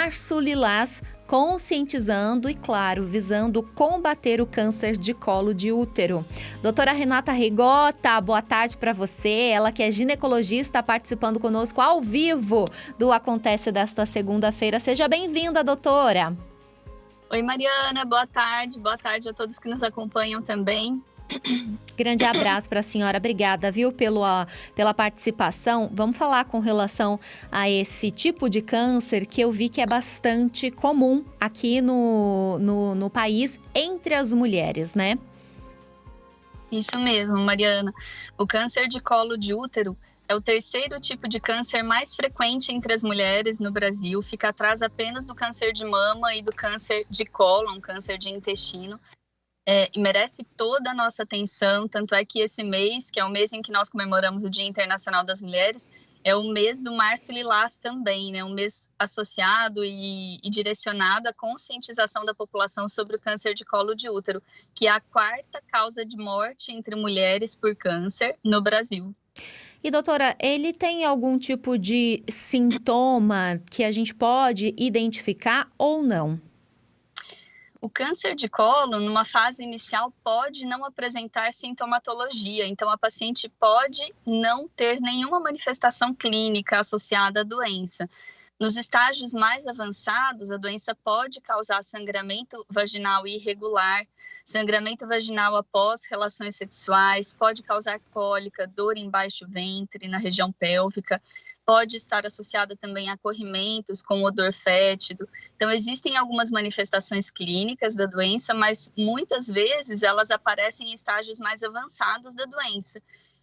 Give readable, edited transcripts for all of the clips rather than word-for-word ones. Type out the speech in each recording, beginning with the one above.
Março Lilás, conscientizando e, claro, visando combater o câncer de colo de útero. Doutora Renata Rigota, boa tarde para você. Ela que é ginecologista, participando conosco ao vivo do Acontece desta segunda-feira. Seja bem-vinda, doutora. Oi, Mariana, boa tarde a todos que nos acompanham também. Grande abraço para a senhora, obrigada, viu, pela participação. Vamos falar com relação a esse tipo de câncer que eu vi que é bastante comum aqui no país entre as mulheres, né? Isso mesmo, Mariana. O câncer de colo de útero é o terceiro tipo de câncer mais frequente entre as mulheres no Brasil. Fica atrás apenas do câncer de mama e do câncer de cólon, câncer de intestino. E merece toda a nossa atenção, tanto é que esse mês, que é o mês em que nós comemoramos o Dia Internacional das Mulheres, é o mês do Março Lilás também, né? Um mês associado e direcionado à conscientização da população sobre o câncer de colo de útero, que é a quarta causa de morte entre mulheres por câncer no Brasil. E, doutora, ele tem algum tipo de sintoma que a gente pode identificar ou não? O câncer de colo, numa fase inicial, pode não apresentar sintomatologia, então a paciente pode não ter nenhuma manifestação clínica associada à doença. Nos estágios mais avançados, a doença pode causar sangramento vaginal irregular, sangramento vaginal após relações sexuais, pode causar cólica, dor em baixo ventre, na região pélvica, pode estar associada também a corrimentos com odor fétido. Então, existem algumas manifestações clínicas da doença, mas muitas vezes elas aparecem em estágios mais avançados da doença.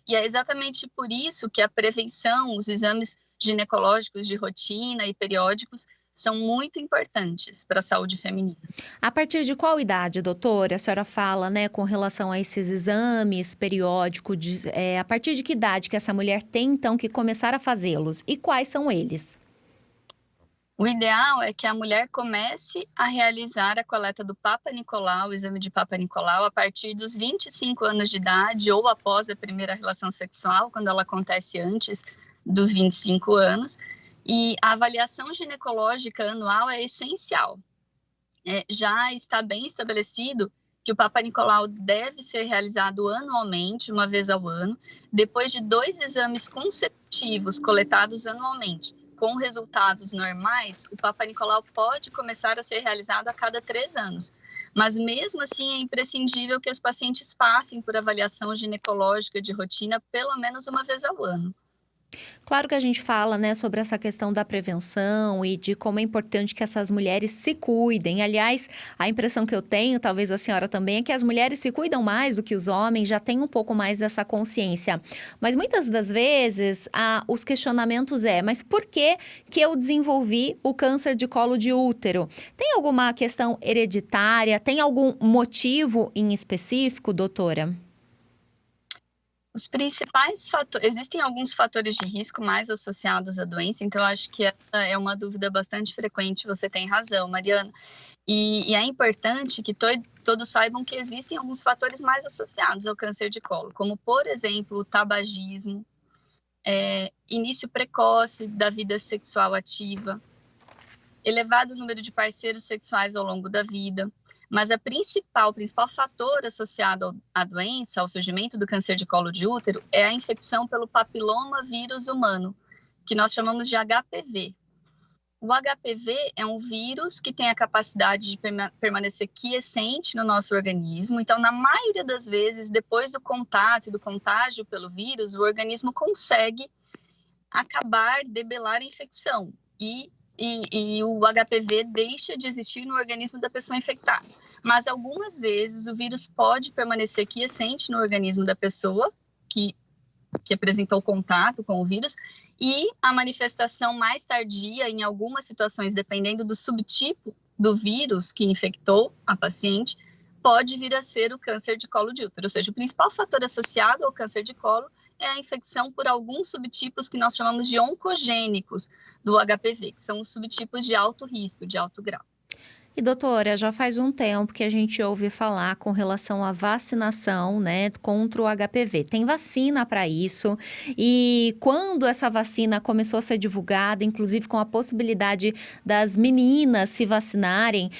E é exatamente por isso que a prevenção, os exames ginecológicos de rotina e periódicos são muito importantes para a saúde feminina. A partir de qual idade, doutora, a senhora fala, né, com relação a esses exames periódicos, a partir de que idade que essa mulher tem, então, que começar a fazê-los? E quais são eles? O ideal é que a mulher comece a realizar a coleta do Papa Nicolau, o exame de Papa Nicolau, a partir dos 25 anos de idade ou após a primeira relação sexual, quando ela acontece antes dos 25 anos. E a avaliação ginecológica anual é essencial. Já está bem estabelecido que o Papa Nicolau deve ser realizado anualmente, uma vez ao ano, depois de 2 exames consecutivos coletados anualmente. Com resultados normais, o Papa Nicolau pode começar a ser realizado a cada 3 anos. Mas mesmo assim é imprescindível que as pacientes passem por avaliação ginecológica de rotina pelo menos uma vez ao ano. Claro que a gente fala, né, sobre essa questão da prevenção e de como é importante que essas mulheres se cuidem. Aliás, a impressão que eu tenho, talvez a senhora também, é que as mulheres se cuidam mais do que os homens, já têm um pouco mais dessa consciência. Mas muitas das vezes, os questionamentos mas por que eu desenvolvi o câncer de colo de útero? Tem alguma questão hereditária? Tem algum motivo em específico, doutora? Os principais fatores, existem alguns fatores de risco mais associados à doença, então eu acho que essa é uma dúvida bastante frequente, você tem razão, Mariana. E é importante que todos saibam que existem alguns fatores mais associados ao câncer de colo, como, por exemplo, o tabagismo, início precoce da vida sexual ativa, elevado número de parceiros sexuais ao longo da vida. Mas o principal fator associado à doença, ao surgimento do câncer de colo de útero, é a infecção pelo papiloma vírus humano, que nós chamamos de HPV. O HPV é um vírus que tem a capacidade de permanecer quiescente no nosso organismo. Então, na maioria das vezes, depois do contato e do contágio pelo vírus, o organismo consegue debelar a infecção e o HPV deixa de existir no organismo da pessoa infectada. Mas algumas vezes o vírus pode permanecer quiescente no organismo da pessoa que apresentou contato com o vírus, e a manifestação mais tardia, em algumas situações, dependendo do subtipo do vírus que infectou a paciente, pode vir a ser o câncer de colo de útero. Ou seja, o principal fator associado ao câncer de colo é a infecção por alguns subtipos que nós chamamos de oncogênicos do HPV, que são os subtipos de alto risco, de alto grau. E doutora, já faz um tempo que a gente ouve falar com relação à vacinação, né, contra o HPV. Tem vacina para isso. E quando essa vacina começou a ser divulgada, inclusive com a possibilidade das meninas se vacinarem,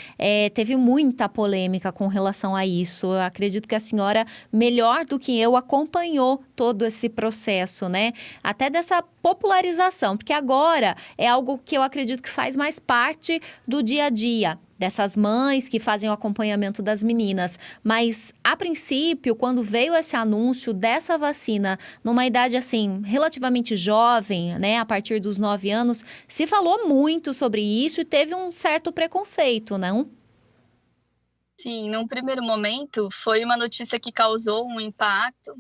teve muita polêmica com relação a isso. Eu acredito que a senhora, melhor do que eu, acompanhou todo esse processo, né? Até dessa popularização, porque agora é algo que eu acredito que faz mais parte do dia a dia dessas mães que fazem o acompanhamento das meninas. Mas, a princípio, quando veio esse anúncio dessa vacina, numa idade, assim, relativamente jovem, né, a partir dos 9 anos, se falou muito sobre isso e teve um certo preconceito, não? Sim, num primeiro momento foi uma notícia que causou um impacto.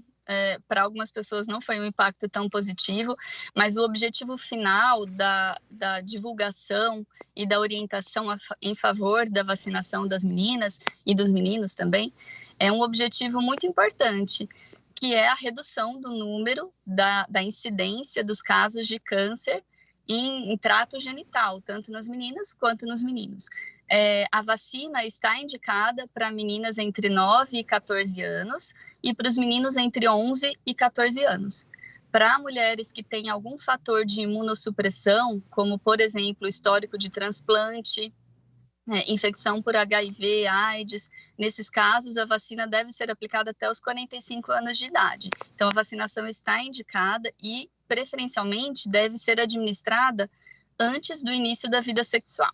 Para algumas pessoas não foi um impacto tão positivo, mas o objetivo final da divulgação e da orientação em favor da vacinação das meninas e dos meninos também é um objetivo muito importante, que é a redução do número da incidência dos casos de câncer em trato genital, tanto nas meninas quanto nos meninos. A vacina está indicada para meninas entre 9 e 14 anos e para os meninos entre 11 e 14 anos. Para mulheres que têm algum fator de imunossupressão, como, por exemplo, histórico de transplante, infecção por HIV, AIDS, nesses casos a vacina deve ser aplicada até os 45 anos de idade. Então, a vacinação está indicada e, preferencialmente, deve ser administrada antes do início da vida sexual.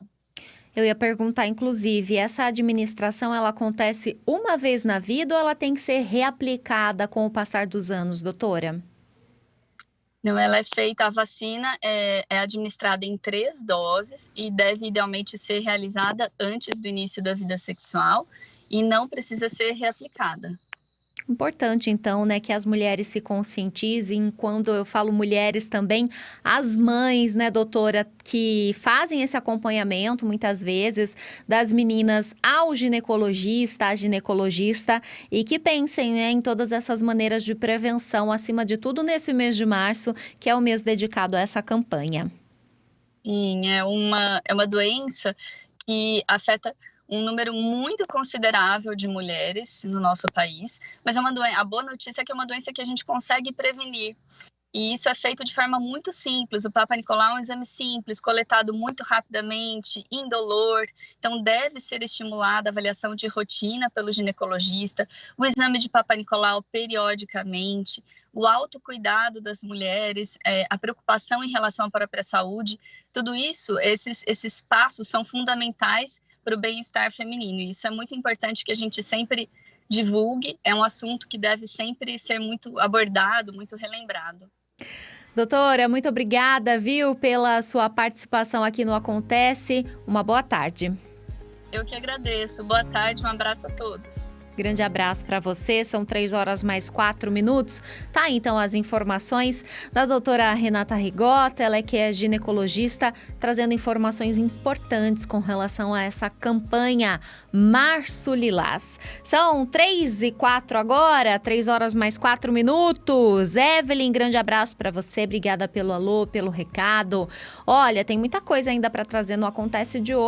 Eu ia perguntar, inclusive, essa administração, ela acontece uma vez na vida ou ela tem que ser reaplicada com o passar dos anos, doutora? Não, ela é feita, a vacina é administrada em 3 doses e deve idealmente ser realizada antes do início da vida sexual e não precisa ser reaplicada. Importante, então, né, que as mulheres se conscientizem. Quando eu falo mulheres também, as mães, né, doutora, que fazem esse acompanhamento, muitas vezes, das meninas ao ginecologista, à ginecologista, e que pensem, né, em todas essas maneiras de prevenção, acima de tudo nesse mês de março, que é o mês dedicado a essa campanha. Sim, é uma doença que afeta um número muito considerável de mulheres no nosso país, mas a boa notícia é que é uma doença que a gente consegue prevenir. E isso é feito de forma muito simples. O Papa Nicolau é um exame simples, coletado muito rapidamente, indolor. Então, deve ser estimulada a avaliação de rotina pelo ginecologista, o exame de Papa Nicolau periodicamente, o autocuidado das mulheres, a preocupação em relação à própria saúde. Tudo isso, esses passos são fundamentais para o bem-estar feminino. E isso é muito importante que a gente sempre divulgue. É um assunto que deve sempre ser muito abordado, muito relembrado. Doutora, muito obrigada, viu, pela sua participação aqui no Acontece. Uma boa tarde. Eu que agradeço. Boa tarde, um abraço a todos. Grande abraço para você, são 3h mais 4. Tá, então, as informações da doutora Renata Rigotto, ela que é ginecologista, trazendo informações importantes com relação a essa campanha Março Lilás. São 3h04 agora, 3h mais 4. Evelyn, grande abraço para você, obrigada pelo alô, pelo recado. Olha, tem muita coisa ainda para trazer no Acontece de hoje.